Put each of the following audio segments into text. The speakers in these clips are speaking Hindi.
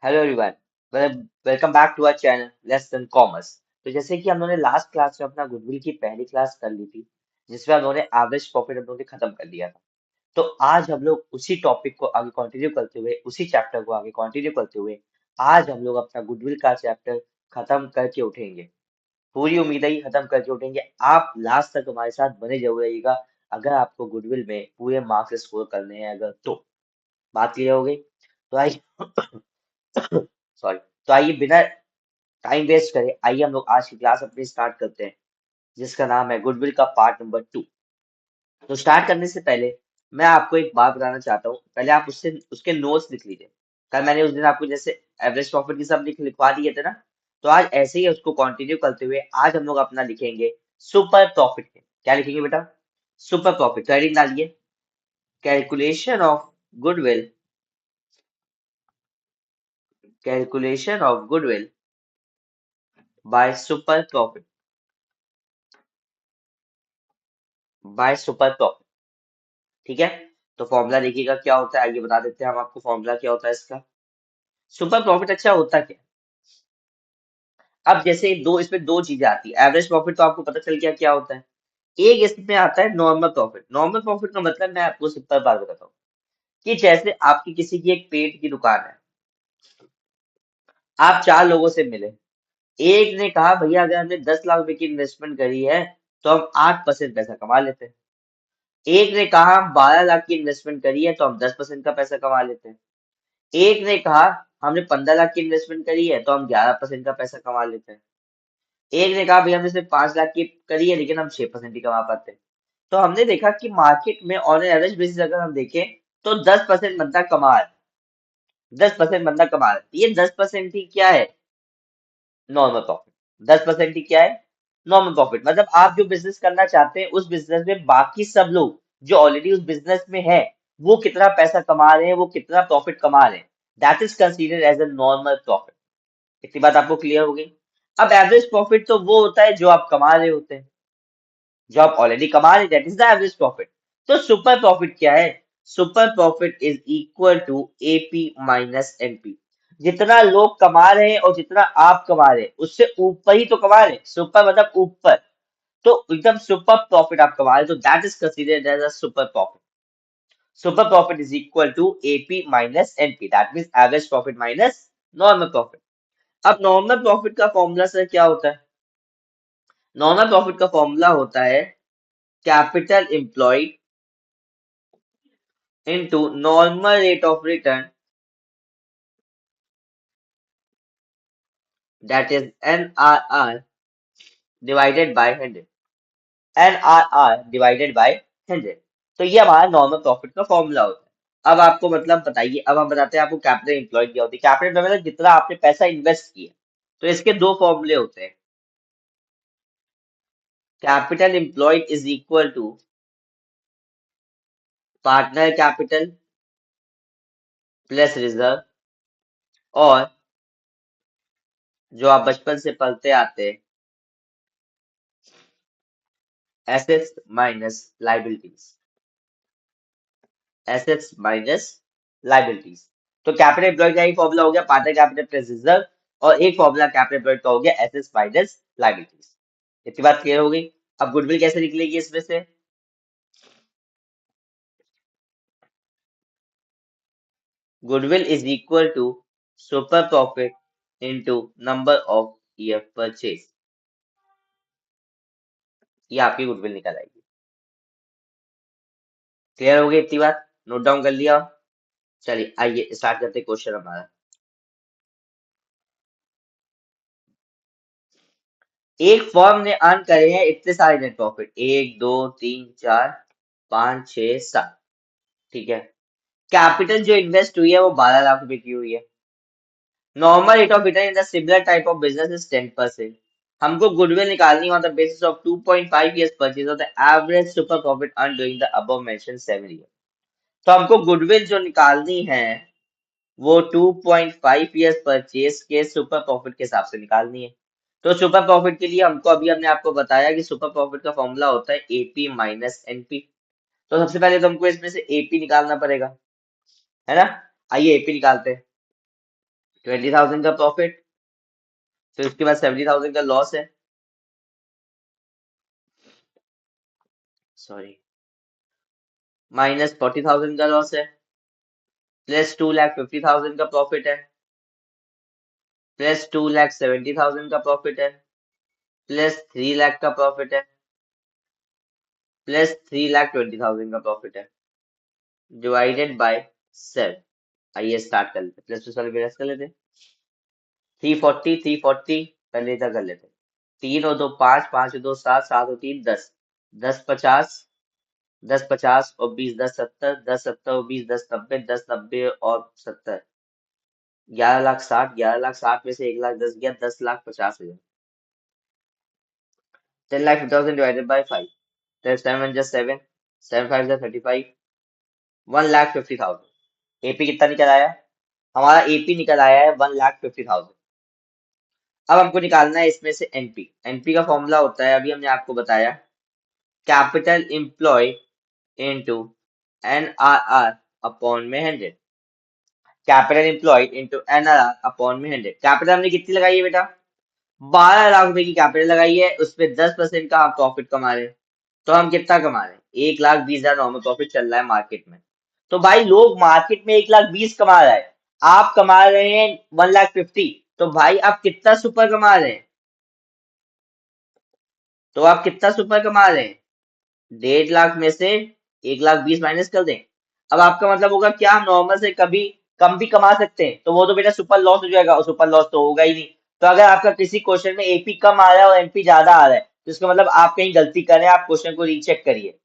Hello everyone, welcome back to our channel lesson commerce. तो जैसे कि हम लोगों ने लास्ट क्लास में अपना गुडविल की पहली क्लास कर ली थी, जिसमें हम लोगों ने एवरेज प्रॉफिट हम लोगों ने खत्म कर दिया था। तो आज हम लोग उसी टॉपिक को आगे कंटिन्यू करते हुए, उसी चैप्टर को आगे कंटिन्यू करते हुए, आज हम लोग अपना गुडविल का चैप्टर खत्म करके उठेंगे। पूरी उम्मीद है कि खत्म करके उठेंगे। आप लास्ट तक हमारे साथ बने जरूर रहिएगा अगर आपको गुडविल में पूरे मार्क्स स्कोर करने हैं। अगर तो बात क्लियर हो गई तो आइए सॉरी तो आइए बिना टाइम वेस्ट करे, आइए हम लोग आज की क्लास अपनी स्टार्ट करते हैं, जिसका नाम है गुडविल का पार्ट नंबर 2। तो स्टार्ट करने से पहले मैं आपको एक बात बताना चाहता हूँ। पहले आप उससे उसके नोट्स लिख लीजिए। कल मैंने उस दिन आपको जैसे एवरेज प्रॉफिट की सब लिखवा दिए थे ना, तो आज ऐसे ही उसको कंटिन्यू करते हुए आज हम लोग अपना लिखेंगे सुपर प्रॉफिट के। क्या लिखेंगे बेटा? Super profit. हेडिंग डालिए, calculation of goodwill, calculation of goodwill by super profit, by super profit. ठीक है। तो फॉर्मूला देखिएगा क्या होता है, आइए बता देते हैं हम आपको फॉर्मूला क्या होता है इसका। सुपर प्रॉफिट अच्छा होता क्या है? अब जैसे दो इसमें दो चीजें आती है। एवरेज प्रॉफिट तो आपको पता चल गया क्या होता है। एक इसमें आता है नॉर्मल प्रॉफिट। नॉर्मल प्रॉफिट का मतलब मैं आपको सिंपल बात बताता हूँ कि जैसे आपकी किसी की एक पेंट की दुकान है, आप चार लोगों से मिले। एक ने कहा भैया अगर हमने 10 लाख रुपए की इन्वेस्टमेंट करी है तो हम 8% पैसा कमा लेते हैं। एक ने कहा हम 12 लाख की इन्वेस्टमेंट करी है तो हम 10% का पैसा कमा लेते हैं। एक ने कहा हमने 15 लाख की इन्वेस्टमेंट करी है तो हम 11% का पैसा कमा लेते हैं। एक ने कहा भाई हमने सिर्फ 5 लाख की करी है लेकिन हम 6% ही कमा पाते हैं। तो हमने देखा कि मार्केट में ऑन एवरेज बेसिस अगर हम देखें तो 10% बंदा कमा रहा है। 10% बंदा कमा रहा है। ये 10% ही क्या है? Normal profit. 10% ही क्या है? Normal profit. मतलब आप जो बिजनेस करना चाहते हैं उस बिजनेस में बाकी सब लोग जो ऑलरेडी उस बिजनेस में है, वो कितना पैसा कमा रहे हैं, वो कितना प्रॉफिट कमा रहे हैं, that is considered as a normal profit. इतनी बात आपको क्लियर हो गई। अब एवरेज प्रॉफिट तो वो होता है जो आप कमा रहे होते हैं, जो आप ऑलरेडी कमा रहे, that is the average profit. तो सुपर प्रॉफिट क्या है? Super profit is equal to AP minus NP. जितना लोग कमा रहे हैं और जितना आप कमा रहे हैं उससे ऊपर ही तो कमा रहे हैं। सुपर मतलब ऊपर। तो एकदम सुपर प्रॉफिट आप कमा रहे हैं, तो that is considered as a super profit. Super profit is equal to AP minus NP, that means average profit minus normal profit. अब नॉर्मल प्रॉफिट का फॉर्मूला सर क्या होता है? नॉर्मल प्रॉफिट का फॉर्मूला होता है capital employed into normal rate of return, that is NRR divided by 100। NRR divided by 100। तो ये हमारा नॉर्मल प्रॉफिट का फॉर्मूला होता है। अब आपको मतलब बताइए, अब हम बताते हैं आपको कैपिटल एम्प्लॉयड क्या होती है। कैपिटल एम्प्लॉयड मतलब जितना आपने पैसा इन्वेस्ट किया। तो इसके दो फॉर्मूले होते हैं। Capital employed is equal to partner capital plus reserve, और जो आप बचपन से पढ़ते आते हैं, assets minus liabilities. Assets minus liabilities. तो कैपिटल एम्प्लॉयड का एक फॉर्मूला हो गया पार्टनर कैपिटल प्लस रिजर्व, और एक फॉर्मूला कैपिटल एम्प्लॉयड का हो गया एसेट्स माइनस लाइबिलिटीज। इतनी बात क्लियर हो गई। अब गुडविल कैसे निकलेगी इसमें से? Goodwill is equal to super profit into number of year purchase. ये आपकी गुडविल निकल आएगी। क्लियर हो गई इतनी बात? नोट डाउन कर लिया? चलिए आइए स्टार्ट करते क्वेश्चन हमारा। एक फर्म ने अर्न करे हैं इतने सारे नेट प्रॉफिट, 1 2 3 4 5 6 7। ठीक है। कैपिटल जो इन्वेस्ट हुई है वो 12 लाख रुपए की हुई है। Normal rate of return in the similar type of business is 10%। हमको गुडविल निकालनी on the basis of 2.5 years purchase of the average super profit earn during the above mention 7 year। तो हमको गुडविल जो निकालनी है वो 2.5 years परचेज के सुपर प्रॉफिट के हिसाब से निकालनी है। तो सुपर प्रॉफिट के लिए हमको अभी हमने आपको बताया कि सुपर प्रॉफिट का फॉर्मूला होता है एपी माइनस एनपी। तो सबसे पहले तो हमको इसमें से एपी निकालना पड़ेगा, है ना? आइए एपी निकालते हैं। 20,000 का प्रॉफिट, फिर उसके बाद 70,000 का लॉस है, सॉरी, माइनस 40,000 का लॉस है, प्लस 2,50,000 का प्रॉफिट है, प्लस 2,70,000 का प्रॉफिट है, प्लस 3 लाख का प्रॉफिट है, प्लस 3,20,000 का प्रॉफिट है, डिवाइडेड बाय 7। आइए स्टार्ट कर लेते, प्लस प्लस वाले प्लस कर लेते, 340, 340 पहले इधर कर लेते, 3 और 2 5, 5 और 2 7, 7 और 3 10, 10 50, 10 50 और 20 10 70, 10 70 और 20 10 90, 10 90 और 70, 11,60,000, 11,60,000 में से 1,10,000 गया, 10,50,000, 10,50,000 divided by 5, 7 just 7, 7 5 just 35, 1,50,000। AP कितना निकल आया? हमारा एपी निकल आया है 1,50,000। अब हमको निकालना है इसमें से एनपी। एनपी का फॉर्मूला होता है, अभी हमने आपको बताया, capital employ into NRR upon में 100, capital employed into NRR upon में 100। कैपिटल हमने कितनी लगाई है बेटा? 12 लाख रुपए की कैपिटल लगाई है, उसपे 10% का हम प्रॉफिट कमा रहे हैं, तो हम कितना कमा रहे हैं? 1,20,000 नॉर्मल प्रॉफिट चल रहा है मार्केट में। तो भाई लोग मार्केट में 1,20,000 कमा रहा है, आप कमा रहे हैं 1,50,000, तो भाई आप कितना सुपर कमा रहे हैं? तो आप कितना सुपर कमा रहे हैं? 1,50,000 में से 1,20,000 माइनस कर दें। अब आपका मतलब होगा क्या हम नॉर्मल से कभी कम भी कमा सकते हैं? तो वो तो बेटा सुपर लॉस हो जाएगा, और सुपर लॉस तो होगा ही नहीं। तो अगर आपका किसी क्वेश्चन में एपी कम आ रहा है और एनपी ज्यादा आ रहा है, तो इसका मतलब आप कहीं गलती कर रहे हैं, आप क्वेश्चन को रीचेक करिए।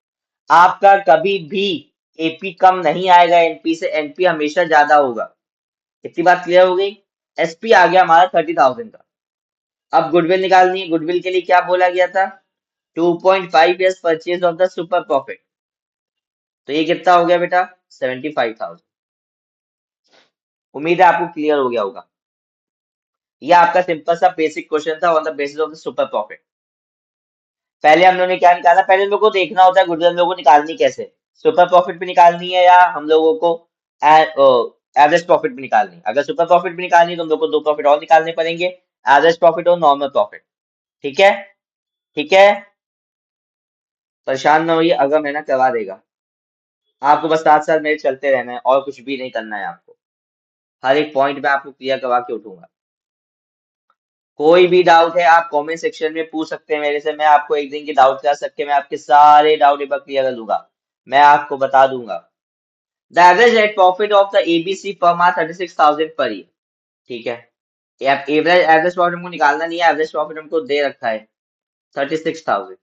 आपका कभी भी एपी कम नहीं आएगा एनपी से, एनपी हमेशा ज्यादा होगा। इतनी बात क्लियर हो गई? एसपी आ गया हमारा 30,000 का। अब गुडविल निकालनी है। गुडविल के लिए क्या बोला गया था? 2.5 years purchase of the super profit. तो ये कितना हो गया बेटा? 75,000। उम्मीद है आपको क्लियर हो गया होगा। ये आपका सिंपल सा बेसिक क्वेश्चन था on the basis of the super profit. पहले हम लोगों ने क्या निकाला? पहले हम लोग को देखना होता है गुडविल हम लोग को निकालनी कैसे, सुपर प्रॉफिट भी निकालनी है या हम लोगों को एवरेज प्रॉफिट भी निकालनी है। अगर सुपर प्रॉफिट भी निकालनी है तो हम लोग को 2 प्रॉफिट और निकालने पड़ेंगे, एवरेज प्रॉफिट और नॉर्मल प्रॉफिट। ठीक है? ठीक है, परेशान ना होइए, अगर मेहनत करवा देगा। आपको बस साथ साथ मेरे चलते रहना है और कुछ भी नहीं करना है आपको। हर एक पॉइंट में आपको क्लियर करवा के उठूंगा। कोई भी डाउट है आप कमेंट सेक्शन में पूछ सकते हैं मेरे से, मैं आपको एक दिन की डाउट क्लास रख के मैं आपके सारे डाउट एक बार क्लियर कर लूंगा, मैं आपको बता दूंगा। The average net profit of the ABC firm are 36,000 per year. ठीक है, एवरेज एवरेज प्रॉफिट हमको निकालना नहीं है, एवरेज प्रॉफिट हमको दे रखा है 36,000।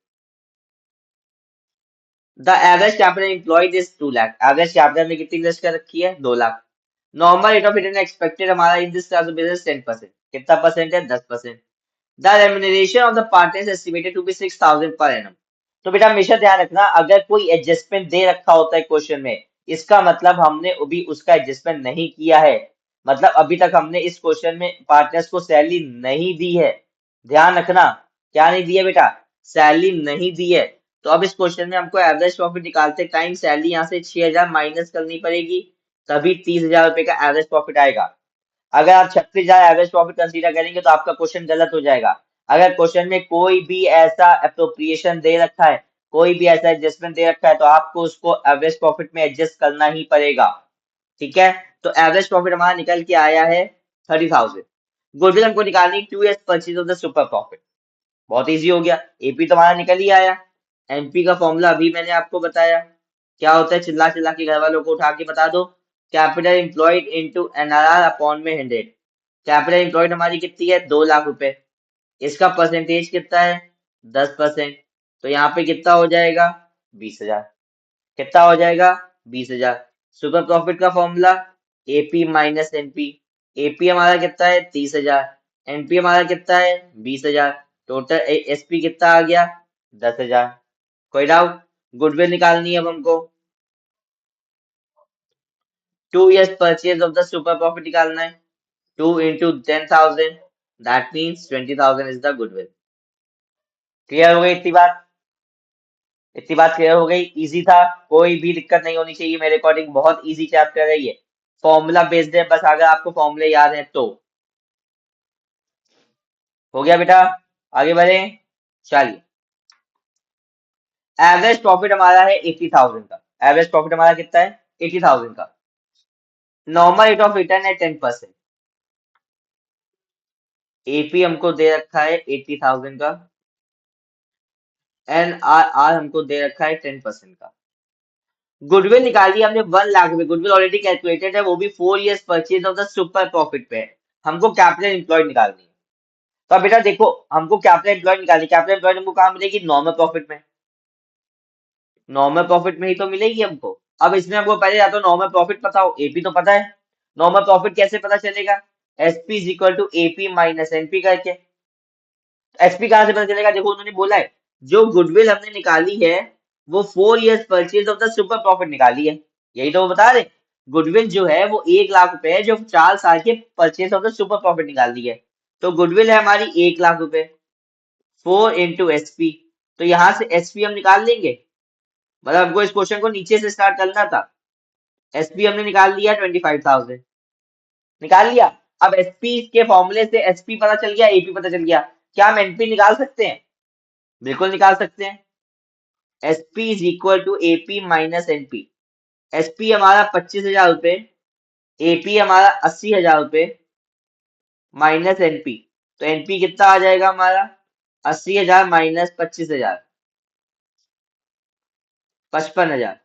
The average capital employed is 2 lakh. Average capital में कितनी इन्वेस्ट कर रखी है? 2 lakh. Normal rate of return expected हमारा in this class of business 10%। कितना परसेंट है? 10%। The remuneration of the partners estimated to be 6,000 per annum. तो बेटा हमेशा ध्यान रखना, अगर कोई एडजस्टमेंट दे रखा होता है क्वेश्चन में, इसका मतलब हमने अभी उसका एडजस्टमेंट नहीं किया है, मतलब अभी तक हमने इस क्वेश्चन में पार्टनर्स को सैलरी नहीं दी है। ध्यान रखना, क्या नहीं दी है बेटा? सैलरी नहीं दी है। तो अब इस क्वेश्चन में हमको एवरेज प्रॉफिट निकालते टाइम सैलरी यहाँ से 6,000 माइनस करनी पड़ेगी, तभी 30,000 रुपए का एवरेज प्रॉफिट आएगा। अगर आप 36,000 एवरेज प्रॉफिट कंसीडर करेंगे तो आपका क्वेश्चन गलत हो जाएगा। अगर क्वेश्चन में कोई भी ऐसा अप्रोप्रिएशन दे रखा है, कोई भी ऐसा एडजस्टमेंट दे रखा है, तो आपको उसको एवरेज प्रॉफिट में एडजस्ट करना ही पड़ेगा। ठीक है, तो एवरेज प्रॉफिट हमारा निकल के आया है 30,000। गुडविल हमको निकालनी 2 years purchase of the super profit. बहुत इजी हो गया, एपी तो हमारा निकल ही आया। एनपी का फॉर्मूला अभी मैंने आपको बताया, क्या होता है? चिल्ला चिल्ला के घर वालों को उठा के बता दो, capital employed into NRR upon में 100। कैपिटल एम्प्लॉयड हमारी कितनी है? 2 लाख रुपए। इसका परसेंटेज कितना है? 10%। तो यहाँ पे कितना हो जाएगा? 20,000। कितना हो जाएगा? 20,000। सुपर प्रॉफिट का formula AP minus NP. AP हमारा कितना है? 30,000। एनपी हमारा कितना है? 20,000। टोटल एसपी कितना आ गया? 10,000। कोई डाउट? गुडविल निकालनी है अब हमको, 2 years purchase of the super profit निकालना है। 2 into 10,000, that means 20,000 is the goodwill। Clear हो गई इतनी बात? इतनी बात क्लियर हो गई? इजी था, कोई भी दिक्कत नहीं होनी चाहिए मेरे अकॉर्डिंग, बहुत इजी चैप्टर है ये, फॉर्मूला बेस्ड है, बस अगर आपको फॉर्मूले याद है तो। हो गया बेटा, आगे बढ़े। चलिए, एवरेज प्रॉफिट हमारा है 80,000 का। एवरेज प्रॉफिट हमारा कितना है? 80,000 का। नॉर्मल रेट ऑफ रिटर्न है 10%। एपी हमको दे रखा है 80,000 का, एन आर आर हमको दे रखा है 10% का। गुडविल निकाली हमने 1 लाख रुपए, गुडविल ऑलरेडी कैलकुलेटेड है, वो भी 4 years purchase of the super profit पे है। हमको कैपिटल एम्प्लॉयड निकालनी है। तो अब बेटा देखो, हमको कैपिटल एम्प्लॉयड निकालनी, कैपिटल एम्प्लॉयड हमको कहाँ मिलेगी? नॉर्मल प्रॉफिट में। नॉर्मल प्रॉफिट में ही तो मिलेगी हमको। अब इसमें हमको पहले या तो नॉर्मल प्रॉफिट पता हो, एपी तो पता है। नॉर्मल प्रॉफिट कैसे पता चलेगा? SP is equal to AP minus NP करके। एसपी कहाँ से पता चलेगा? देखो उन्होंने बोला है जो गुडविल हमने निकाली है वो 4 years purchase of the super profit निकाली है। यही तो वो बता रहे, गुडविल जो है वो 1 लाख रुपए है जो 4 साल के purchase of the super profit निकाल दी है। तो गुडविल है हमारी 1 लाख रुपए, 4 into एसपी। तो यहाँ से एसपी हम निकाल लेंगे। मतलब हमको इस क्वेश्चन को नीचे से स्टार्ट करना था। एसपी हमने निकाल लिया 25,000, निकाल लिया। अब एसपी के फॉर्मूले से एसपी पता चल गया, एपी पता चल गया। क्या हम एनपी निकाल सकते हैं? बिल्कुल निकाल सकते हैं। SP is equal to AP minus NP. SP हमारा 25,000 रुपए, एपी हमारा 80,000 रुपए माइनस एनपी। तो एनपी कितना आ जाएगा हमारा? 80,000 माइनस 25,000, 55,000,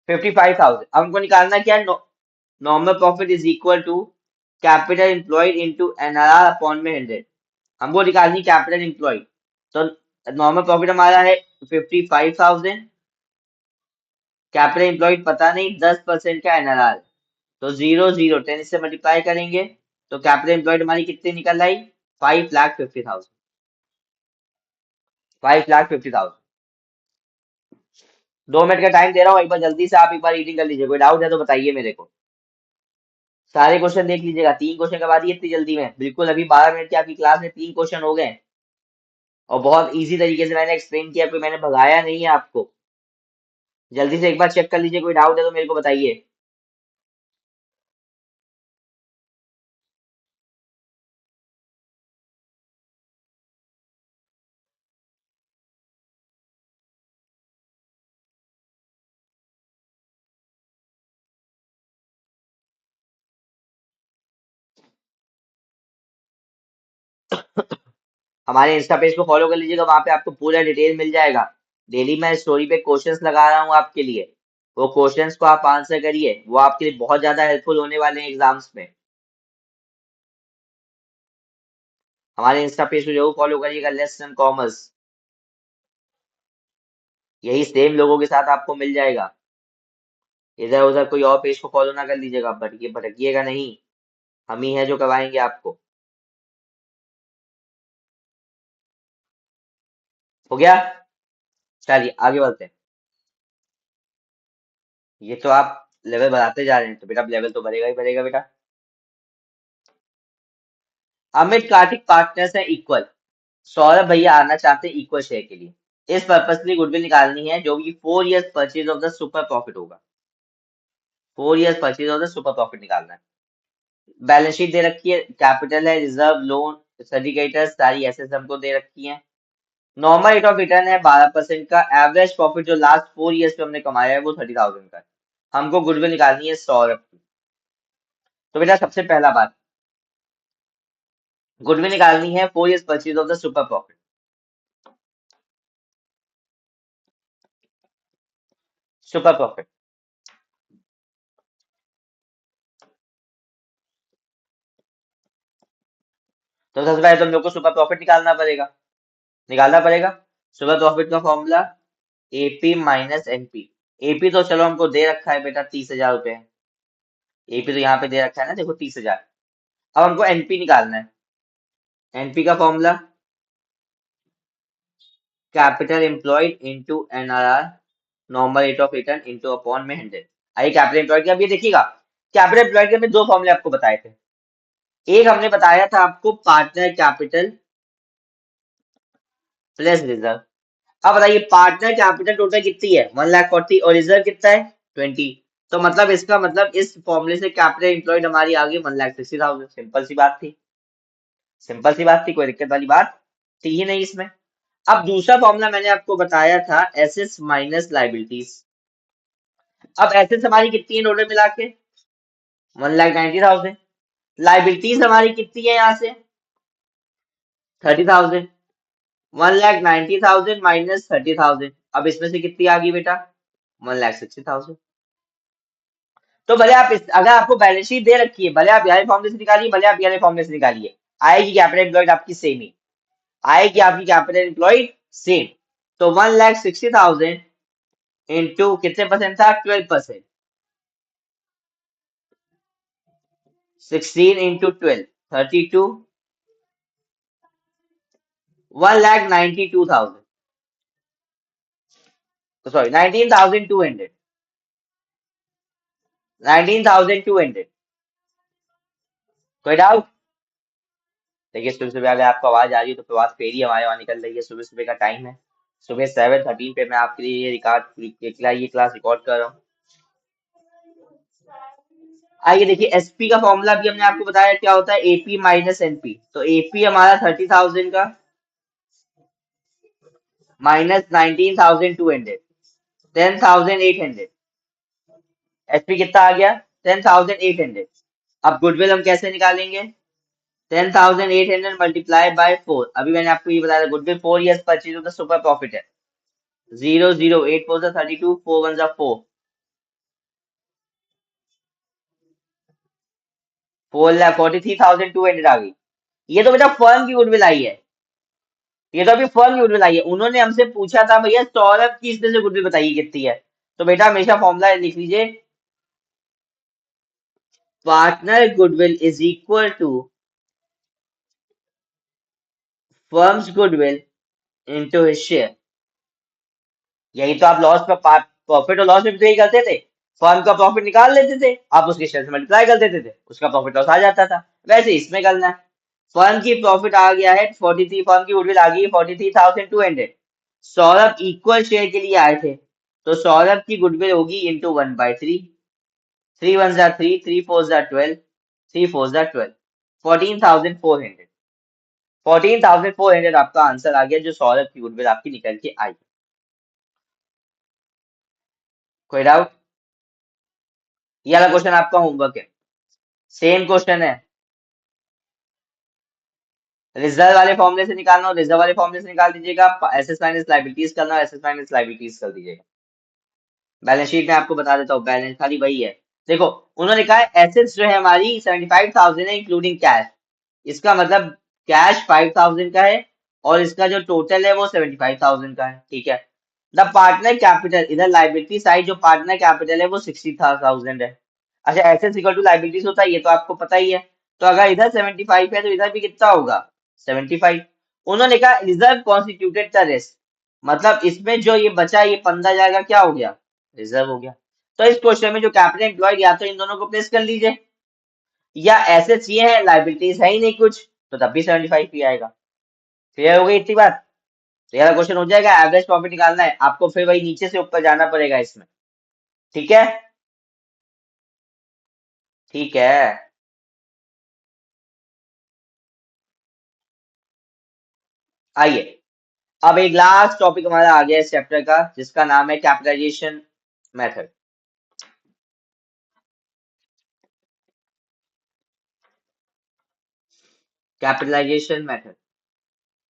55,000। अब हमको निकालना क्या है? Normal profit is equal to capital employed into NRR upon में 100। हमको निकालनी कैपिटल एम्प्लॉयड। तो नॉर्मल प्रॉफिट हमारा है 55,000, कैपिटल एम्प्लॉयड पता नहीं, 10% का एनआरआर। तो 0 0 10 से मल्टीप्लाई करेंगे तो कैपिटल एम्प्लॉयड हमारी कितनी निकल आई? 5,50,000, 5,50,000। 2 मिनट का टाइम दे रहा हूँ, एक बार जल्दी से आप एक बार रीडिंग कर लीजिए। कोई डाउट है तो बताइए मेरे को। सारे क्वेश्चन देख लीजिएगा, 3 क्वेश्चन करवा दिए इतनी जल्दी में, बिल्कुल अभी 12 मिनट की आपकी क्लास में 3 क्वेश्चन हो गए। और बहुत इजी तरीके से मैंने एक्सप्लेन किया, कोई मैंने भगाया नहीं है आपको। जल्दी से एक बार चेक कर लीजिए, कोई डाउट है तो मेरे को बताइए। हमारे इंस्टा पेज को फॉलो कर लीजिएगा, वहां पे आपको पूरा डिटेल मिल जाएगा। डेली मैं स्टोरी पे क्वेश्चंस लगा रहा हूँ आपके लिए, वो क्वेश्चंस को आप आंसर करिए, वो आपके लिए बहुत ज्यादा हेल्पफुल होने वाले हैं एग्जाम्स में। हमारे इंस्टा पेज को जरूर फॉलो करिएगा, लेसन कॉमर्स। यही सेम लोगों के साथ आपको मिल जाएगा। इधर उधर कोई और पेज को फॉलो ना कर लीजिएगा, भटकिएगा नहीं। हम ही हैं जो करवाएंगे आपको। हो गया? चलिए आगे बढ़ते हैं। ये तो आप लेवल बढ़ाते जा रहे हैं तो बेटा लेवल तो बढ़ेगा ही बढ़ेगा बेटा। अमित कार्तिक पार्टनर्स है इक्वल, सौरभ भैया आना चाहते हैं इक्वल शेयर के लिए। इस पर्पस के गुडविल निकालनी है जो कि 4 years purchase of the super profit होगा। 4 years purchase of the super profit निकालना है। बैलेंस शीट दे रखी है, कैपिटल है, रिजर्व, लोन, सर्टिफिकेट्स, सारी एसेट्स हमको दे रखी हैं। नॉर्मल रेट ऑफ रिटर्न है 12% का। एवरेज प्रॉफिट जो लास्ट 4 years पे हमने कमाया है वो 30,000 का है। हमको गुडविल निकालनी है सौरभ की। तो बेटा सबसे पहला बात, गुडविल निकालनी है 4 years purchase of the super profit. Super profit, तो सबसे पहले तो हम लोग को सुपर प्रॉफिट निकालना पड़ेगा। सुपर प्रॉफिट का formula AP minus NP. AP तो चलो हमको दे रखा है बेटा 30,000 रुपए। एपी तो यहाँ पे दे रखा है ना, देखो 30,000। अब हमको एनपी निकालना है। एनपी का formula capital employed into NRR, normal rate of return into upon में 100। आइए कैपिटल एम्प्लॉयड के, अब ये देखिएगा, कैपिटल एम्प्लॉयड के हमने दो फॉर्मूले आपको बताए थे। एक हमने बताया था आपको पार्टनर कैपिटल प्लस रिजर्व। अब बताइए पार्टनर कैपिटल टोटल कितनी है? 1,40,000 और रिजर्व कितना है? 20। तो मतलब इसका मतलब इस फॉर्मूले से कैपिटल एम्प्लॉयड हमारी आ गई 1,60,000। सिंपल सी बात थी। सिंपल सी बात थी, कोई दिक्कत वाली बात थी ही नहीं इसमें। अब दूसरा फॉर्मूला मैंने आपको बताया था एसेट्स माइनस लाइबिलिटीज। अब एसेट्स हमारी कितनी है टोटल मिला के? 1,90,000। लाइबिलिटीज हमारी कितनी है यहाँ से? 30,000। 1,90,000 माइनस 30,000, अब इसमें से कितनी आ गई बेटा? 1,60,000। तो भले आप अगर आपको बैलेंस शीट दे रखी है, भले आप यहाँ फॉर्मूले से निकालिए, भले आप यहाँ फॉर्मूले से निकालिए, आएगी कैपिटल एम्प्लॉयड आपकी सेम ही आएगी, आपकी कैपिटल एम्प्लॉयड सेम। तो 1,60,000 इंटू कितने परसेंट था? 12%। 16 इंटू 12, 32। 1,92,000, सॉरी 19,200। 19,200। कोई डाउट? देखिए सुबह सुबह अगर आपको आवाज आ रही है तो प्रभात फेरी हमारे वहां निकल रही है, सुबह सुबह का टाइम है। सुबह 7:13 पे मैं आपके लिए ये क्लास रिकॉर्ड कर रहा हूँ। आइए देखिए, एसपी का फॉर्मूला भी हमने आपको बताया क्या होता है, एपी माइनस एनपी। तो एपी हमारा 30,000 का माइनस 19,200, 10,800। एसपी कितना आ गया? 10,800। अब गुडविल हम कैसे निकालेंगे? 10,800 मल्टीप्लाई बाय 4। अभी मैंने आपको ये बताया goodwill 4 years purchase of the super profit है। 0 0 8 4 32, 4 1 4, 4,43,200 आ गई। ये तो बेटा फर्म की गुडविल आई है, ये तो अभी फर्म की गुडविल आई है। उन्होंने हमसे पूछा था भैया सौरभ की इसमें से गुडविल बताइए कितनी है। तो बेटा हमेशा फॉर्मूला लिख लीजिए, partner goodwill is equal to firm's goodwill into his share. यही तो आप लॉस पर प्रॉफिट और लॉस में भी तो यही करते थे, फर्म का प्रॉफिट निकाल लेते थे, आप उसके शेयर से मल्टीप्लाई कर देते थे, उसका प्रॉफिट लॉस आ जाता था। वैसे इसमें करना है। फर्म की प्रॉफिट आ गया है 43, फर्म की गुडविल आ गई है 43,200। सौरभ इक्वल शेयर के लिए आए थे, तो सौरभ की गुडविल होगी इंटू 1/3। 3 1 3, 3 4 12, 3 4 12, 14,400। 14,400 आपका आंसर आ गया, जो सौरभ की गुडविल आपकी निकल के आई। कोई डाउट? ये वाला क्वेश्चन आपका होमवर्क है, सेम क्वेश्चन है। रिजर्व वाले फॉर्मूले से निकालना हो, रिजर्व वाले फॉर्मूले से निकाल दीजिएगा। एसेट्स माइनस लायबिलिटीज करना, एसेट्स माइनस लायबिलिटीज कर दीजिएगा। बैलेंस शीट में आपको बता देता हूँ, बैलेंस खाली वही है। देखो उन्होंने कहा एसेट्स जो है हमारी 75,000 है इंक्लूडिंग कैश। इसका मतलब कैश 5,000 का है और इसका जो टोटल है वो 75,000 का है, ठीक है। द पार्टनर कैपिटल, इधर लाइबिलिटी साइड जो पार्टनर कैपिटल है वो 60,000 है। अच्छा एसेट्स इक्वल टू लाइबिलिटीज होता है, ये तो आपको पता ही है। तो अगर इधर 75 है तो इधर भी कितना होगा? 75। उन्होंने कहा रिजर्व कॉन्स्टिट्यूटेड द रेस्ट, मतलब इसमें जो ये बचा ये 15,000 का क्या हो गया? रिजर्व हो गया। तो इस क्वेश्चन में जो कैपिटल एम्प्लॉयड या तो इन दोनों को प्लेस कर लीजिए, या एसेट्स ये है लाइबिलिटीज है ही नहीं कुछ, तो तब भी 75 ही आएगा। क्लियर हो गई इतनी बात? तो यार क्वेश्चन हो जाएगा, एवरेज प्रॉफिट निकालना है आपको, फिर वही नीचे से ऊपर जाना पड़ेगा इसमें। ठीक है, ठीक है। आइए, अब एक लास्ट टॉपिक हमारा आ गया इस चैप्टर का, जिसका नाम है कैपिटलाइजेशन मेथड। कैपिटलाइजेशन मेथड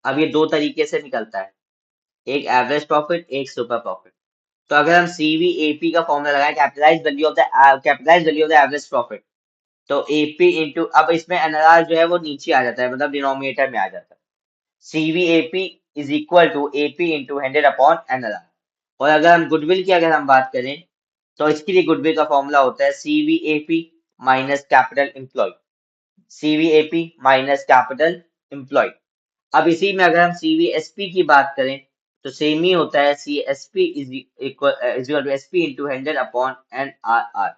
अब ये दो तरीके से निकलता है, एक एवरेज प्रॉफिट, एक सुपर प्रॉफिट। तो अगर हम सीवीएपी का फॉर्मूला लगाएं, capitalised value of the average profit, तो एपी इंटू, अब इसमें एनआरआर जो है वो नीचे आ जाता है, मतलब डिनोमिनेटर में आ जाता है। CVAP is equal to AP into 100/एनआरआर। और अगर हम गुडविल की अगर हम बात करें, तो इसके लिए गुडविल का फॉर्मूला होता है CVAP minus capital employ. CVAP minus capital employ. अब इसी में अगर हम सीवीएसपी की बात करें, तो सेम ही होता है, CSP is equal to SP into 100/एनआरआर।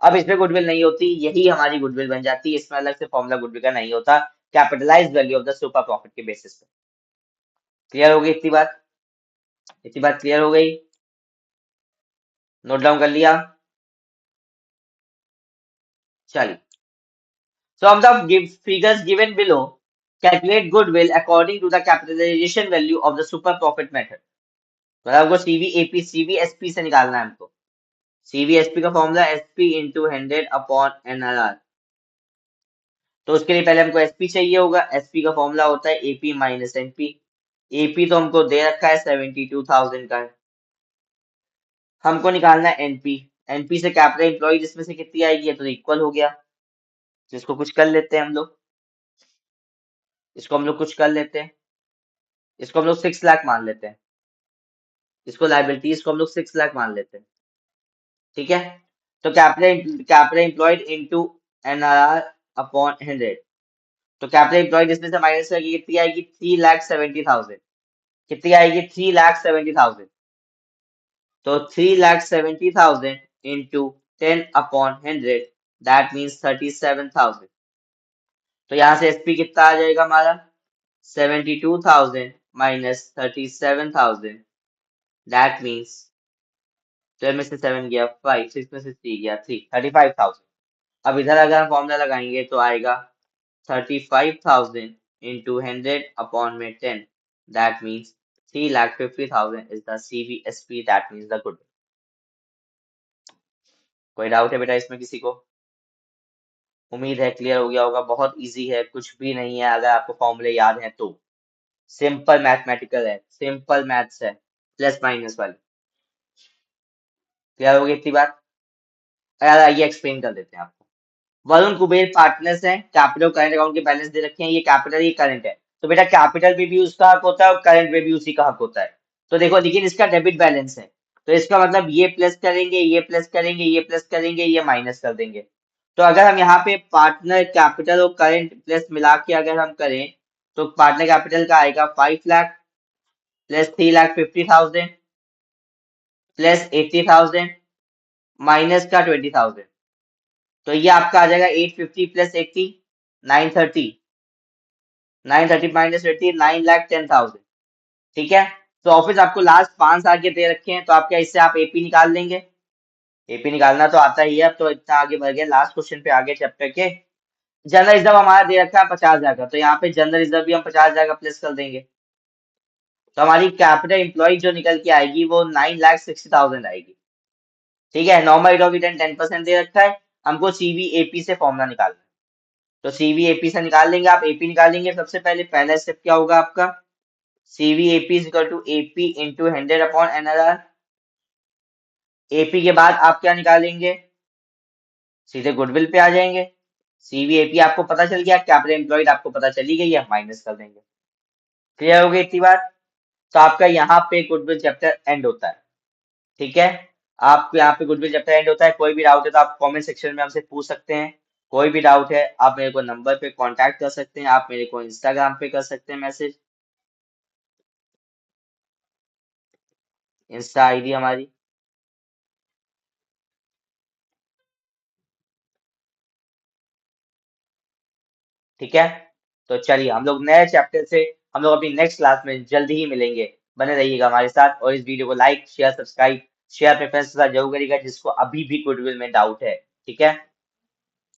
अब इसमें गुडविल नहीं होती, यही हमारी गुडविल बन जाती है, इसमें अलग से फॉर्मूला गुडविल का नहीं होता, capitalised value of the super profit के बेसिस पे। क्लियर हो गई इतनी बात? इतनी बात क्लियर हो गई? नोट डाउन कर लिया? चलिए, so of the give figures given below, calculate goodwill according to the capitalisation value of the super profit method. मतलब हमको सीवीएपी सीवीएसपी से निकालना है हमको। सीवीएसपी का formula SP into 100 upon NRR. तो उसके लिए पहले हमको एसपी चाहिए होगा। एसपी का फॉर्मूला होता है एपी माइनस एनपी। एपी तो हमको दे रखा है 72,000 का है। हमको निकालना है एनपी। एनपी से कैपिटल एम्प्लॉय जिसमें से कितनी आएगी, तो इक्वल हो गया। जिसको कुछ कर लेते हैं हम लोग, इसको हम लोग कुछ कर लेते हैं। इसको हम लोग 6 लाख मान लेते हैं। इसको लाइबिलिटीज को हम लोग 6 लाख मान लेते हैं। ठीक है। तो capital employed into NRR upon 100। तो कैपिटल एम्प्लॉयड इसमें से माइनस करके कितनी आएगी, 3,70,000। कितनी आएगी, 3,70,000। तो 3,70,000 इंटू 10/100, दैट मीन्स 37,000। तो यहाँ से एसपी कितना आ जाएगा हमारा, 72,000 माइनस 37,000, दैट मीन्स 12 में से 7 गया 5, 6 में से 3 गया 3, 35,000। अब इधर अगर हम फॉर्मूला लगाएंगे तो आएगा 35,000 into 100/10, that means 3,50,000 is the CVSP, that means the good. कोई डाउट है बेटा इसमें किसी को? उम्मीद है क्लियर हो गया होगा। बहुत इजी है, कुछ भी नहीं है अगर आपको फॉर्मूले याद हैं तो। सिंपल मैथमेटिकल है, सिंपल मैथ्स है, प्लस माइनस वाली। क्लियर हो गई इतनी बात? यार आइए एक्सप्लेन कर देते हैं आपको। वरुण कुबेर पार्टनर्स हैं, कैपिटल करंट अकाउंट के बैलेंस दे रखे हैं, ये कैपिटल ये करंट है। तो बेटा कैपिटल पे भी उसका हक होता है और करंट पे भी उसी का हक होता है। तो देखो, लेकिन इसका डेबिट बैलेंस है, तो इसका मतलब ये प्लस करेंगे, ये प्लस करेंगे, ये प्लस करेंगे, ये माइनस कर देंगे। तो अगर हम यहाँ पे पार्टनर कैपिटल और करंट प्लस मिला के अगर हम करें, तो पार्टनर कैपिटल का आएगा 5 लाख प्लस 3,50,000 प्लस 80,000 माइनस का 20,000। तो ये आपका आ जाएगा 850 प्लस 80, 930। 930 माइनस 80, 9,10,000। ठीक है। तो ऑफिस आपको लास्ट 5 साल के दे रखे हैं, तो आप क्या इससे आप एपी निकाल लेंगे? एपी निकालना तो आता ही है। अब तो इतना आगे बढ़ गया, लास्ट क्वेश्चन पे आगे चैप्टर के। जनरल रिजर्व हमारा दे रखा है 50,000 का, तो यहाँ पे जनरल रिजर्व भी हम 50,000 का प्लेस कर देंगे। तो हमारी कैपिटल एम्प्लॉय जो निकल के आएगी वो 9,60,000 आएगी। ठीक है। नॉर्मल रेट ऑफ रिटर्न 10% दे रखा है, हमको सीवीएपी से फॉर्मूला निकालना है। तो सीवीएपी से निकाल लेंगे। आप एपी निकालेंगे, सबसे पहले पहला स्टेप क्या होगा आपका, CVAP is equal to AP into 100/NRR। AP के बाद आप क्या निकालेंगे, सीधे गुडविल पे आ जाएंगे। सीवीएपी आपको पता चल गया, कैपिटल एम्प्लॉयड आपको पता चली गई है, माइनस कर देंगे। क्लियर हो गई इतनी बात? तो आपका यहाँ पे गुडविल चैप्टर एंड होता है। ठीक है। आपको यहाँ पे गुडविल चैप्टर एंड होता है। कोई भी डाउट है तो आप कमेंट सेक्शन में हमसे पूछ सकते हैं। कोई भी डाउट है आप मेरे को नंबर पे कांटेक्ट कर सकते हैं, आप मेरे को इंस्टाग्राम पे कर सकते हैं मैसेज। इंस्टा आईडी हमारी। ठीक है। तो चलिए हम लोग नए चैप्टर से हम लोग अपनी नेक्स्ट क्लास में जल्दी ही मिलेंगे। बने रहिएगा हमारे साथ, और इस वीडियो को लाइक शेयर सब्सक्राइब शेयर अपने फ्रेंड्स के साथ जरूर करिएगा जिसको अभी भी गुडविल में डाउट है। ठीक है।